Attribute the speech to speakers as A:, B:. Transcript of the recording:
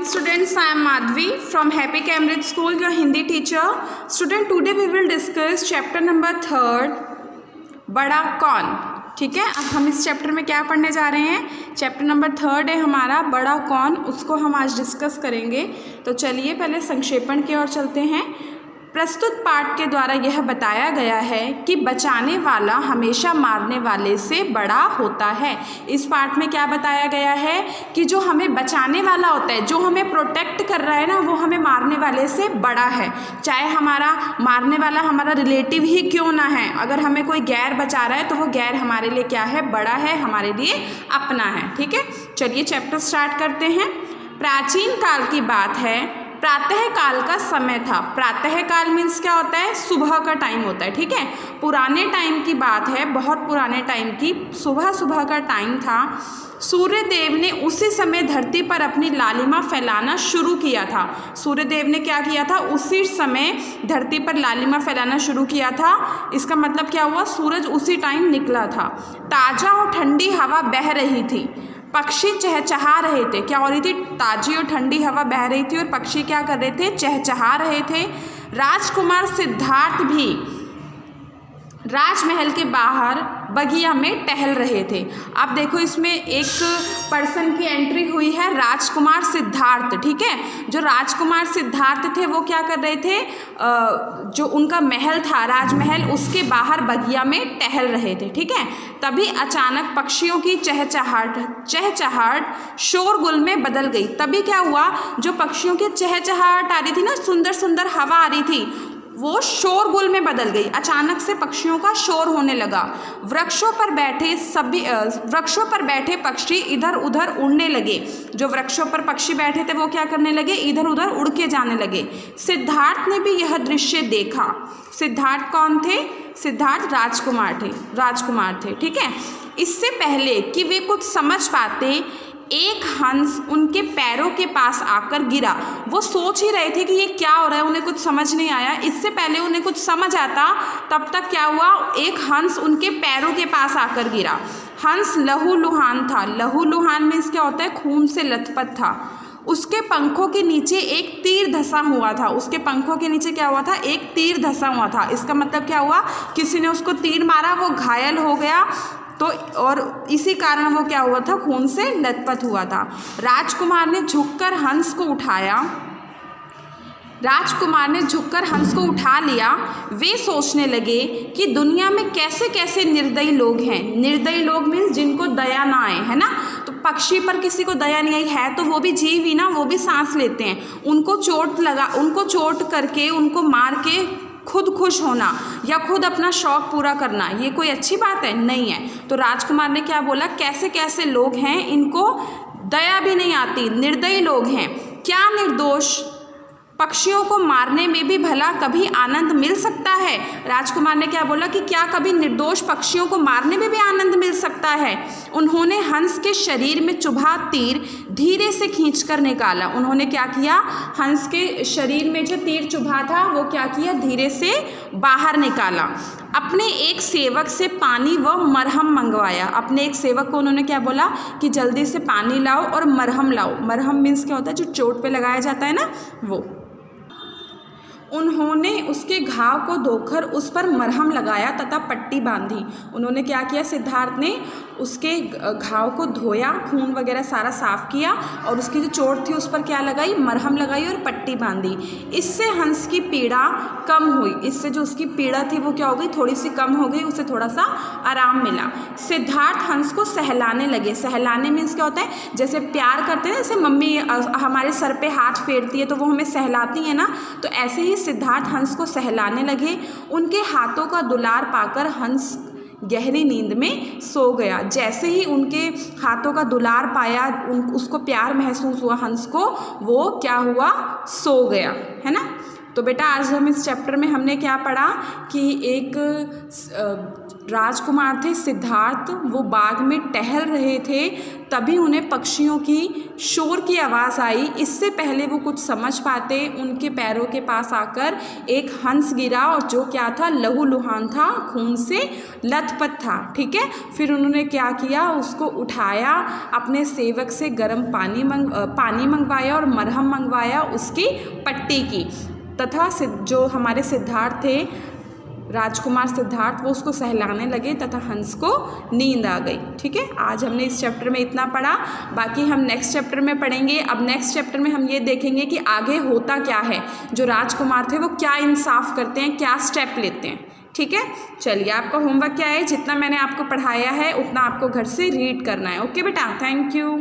A: Morning students, I am Madhvi from Happy Cambridge School, your Hindi teacher. Student, today we will discuss chapter number 3, बड़ा कौन. ठीक है, अब हम इस चैप्टर में क्या पढ़ने जा रहे हैं. चैप्टर नंबर 3 है हमारा बड़ा कौन, उसको हम आज डिस्कस करेंगे. तो चलिए पहले संक्षेपण की ओर चलते हैं. प्रस्तुत पाठ के द्वारा यह बताया गया है कि बचाने वाला हमेशा मारने वाले से बड़ा होता है. इस पाठ में क्या बताया गया है कि जो हमें बचाने वाला होता है, जो हमें प्रोटेक्ट कर रहा है ना, वो हमें मारने वाले से बड़ा है. चाहे हमारा मारने वाला हमारा रिलेटिव ही क्यों ना है, अगर हमें कोई गैर बचा रहा है तो वो गैर हमारे लिए क्या है, बड़ा है, हमारे लिए अपना है. ठीक है, चलिए चैप्टर स्टार्ट करते हैं. प्राचीन काल की बात है. प्रातः काल का समय था. प्रातः काल मीन्स क्या होता है, सुबह का टाइम होता है. ठीक है, पुराने टाइम की बात है, बहुत पुराने टाइम की. सुबह का टाइम था. सूर्य देव ने उसी समय धरती पर अपनी लालिमा फैलाना शुरू किया था. सूर्य देव ने क्या किया था, उसी समय धरती पर लालिमा फैलाना शुरू किया था. इसका मतलब क्या हुआ, सूरज उसी टाइम निकला था. ताज़ा और ठंडी हवा बह रही थी. पक्षी चहचहा रहे थे. क्या हो रही थी, ताज़ी और ठंडी हवा बह रही थी और पक्षी क्या कर रहे थे, चहचहा रहे थे. राजकुमार सिद्धार्थ भी राजमहल के बाहर बगिया में टहल रहे थे. अब देखो इसमें एक पर्सन की एंट्री हुई है, राजकुमार सिद्धार्थ. ठीक है, जो राजकुमार सिद्धार्थ थे वो क्या कर रहे थे, जो उनका महल था राजमहल, उसके बाहर बगिया में टहल रहे थे. ठीक है, तभी अचानक पक्षियों की चहचहाहट शोरगुल में बदल गई. तभी क्या हुआ, जो पक्षियों की चहचहाहट आ रही थी ना, सुंदर सुंदर हवा आ रही थी, वो शोरगुल में बदल गई. अचानक से पक्षियों का शोर होने लगा. वृक्षों पर बैठे पक्षी इधर उधर उड़ने लगे. जो वृक्षों पर पक्षी बैठे थे वो क्या करने लगे, इधर उधर उड़ के जाने लगे. सिद्धार्थ ने भी यह दृश्य देखा. सिद्धार्थ कौन थे, सिद्धार्थ राजकुमार थे. ठीक है, इससे पहले कि वे कुछ समझ पाते, एक हंस उनके पैरों के पास आकर गिरा. वो सोच ही रहे थे कि ये क्या हो रहा है, उन्हें कुछ समझ नहीं आया. इससे पहले उन्हें कुछ समझ आता तब तक क्या हुआ, एक हंस उनके पैरों के पास आकर गिरा. हंस लहूलुहान था. लहूलुहान मीन्स क्या होता है, खून से लथपथ था. उसके पंखों के नीचे एक तीर धंसा हुआ था. उसके पंखों के नीचे क्या हुआ था, एक तीर धंसा हुआ था. इसका मतलब क्या हुआ, किसी ने उसको तीर मारा, वो घायल हो गया. तो और इसी कारण वो क्या हुआ था, खून से लथपथ हुआ था. राजकुमार ने झुककर हंस को उठा लिया. वे सोचने लगे कि दुनिया में कैसे कैसे निर्दयी लोग हैं. निर्दयी लोग मीन्स जिनको दया ना आए, है ना. तो पक्षी पर किसी को दया नहीं आई है तो वो भी जीव ही ना, वो भी सांस लेते हैं. उनको चोट करके, उनको मार के खुद खुश होना या खुद अपना शौक पूरा करना, ये कोई अच्छी बात है, नहीं है. तो राजकुमार ने क्या बोला, कैसे कैसे लोग हैं, इनको दया भी नहीं आती, निर्दयी लोग हैं. क्या निर्दोष पक्षियों को मारने में भी भला कभी आनंद मिल सकता है. राजकुमार ने क्या बोला कि क्या कभी निर्दोष पक्षियों को मारने में भी आनंद मिल सकता है. उन्होंने हंस के शरीर में चुभा तीर धीरे से खींचकर निकाला. उन्होंने क्या किया, हंस के शरीर में जो तीर चुभा था वो क्या किया, धीरे से बाहर निकाला. अपने एक सेवक से पानी व मरहम मंगवाया. अपने एक सेवक को उन्होंने क्या बोला कि जल्दी से पानी लाओ और मरहम लाओ. मरहम मीन्स क्या होता है, जो चोट पे लगाया जाता है ना, वो. उन्होंने उसके घाव को धोकर उस पर मरहम लगाया तथा पट्टी बांधी. उन्होंने क्या किया, सिद्धार्थ ने उसके घाव को धोया, खून वगैरह सारा साफ किया और उसकी जो चोट थी उस पर क्या लगाई, मरहम लगाई और पट्टी बांधी. इससे हंस की पीड़ा कम हुई. इससे जो उसकी पीड़ा थी वो क्या हो गई, थोड़ी सी कम हो गई, उसे थोड़ा सा आराम मिला. सिद्धार्थ हंस को सहलाने लगे. सहलाने मीन्स क्या होता है, जैसे प्यार करते हैं, जैसे मम्मी हमारे सर पे हाथ फेरती है तो वो हमें सहलाती है ना, तो ऐसे ही सिद्धार्थ हंस को सहलाने लगे. उनके हाथों का दुलार पाकर हंस गहरी नींद में सो गया. जैसे ही उनके हाथों का दुलार पाया, उसको प्यार महसूस हुआ हंस को, वो क्या हुआ, सो गया, है ना. तो बेटा आज हम इस चैप्टर में हमने क्या पढ़ा कि एक राजकुमार थे सिद्धार्थ, वो बाग में टहल रहे थे, तभी उन्हें पक्षियों की शोर की आवाज़ आई। इससे पहले वो कुछ समझ पाते, उनके पैरों के पास आकर एक हंस गिरा और जो क्या था, लहूलुहान था, खून से लथपथ था। ठीक है, फिर उन्होंने क्या किया, उसको उठाया, अपने सेवक से गर्म पानी मंगवाया और मरहम मंगवाया उसकी पट्टी की, तथा जो हमारे सिद्धार्थ थे, राजकुमार सिद्धार्थ, वो उसको सहलाने लगे तथा हंस को नींद आ गई। ठीक है, आज हमने इस चैप्टर में इतना पढ़ा, बाकी हम नेक्स्ट चैप्टर में पढ़ेंगे। अब नेक्स्ट चैप्टर में हम ये देखेंगे कि आगे होता क्या है, जो राजकुमार थे वो क्या इंसाफ करते हैं, क्या स्टेप लेते हैं। ठीक है, चलिए आपका होमवर्क क्या है, जितना मैंने आपको पढ़ाया है उतना आपको घर से रीड करना है। ओके बेटा, थैंक यू।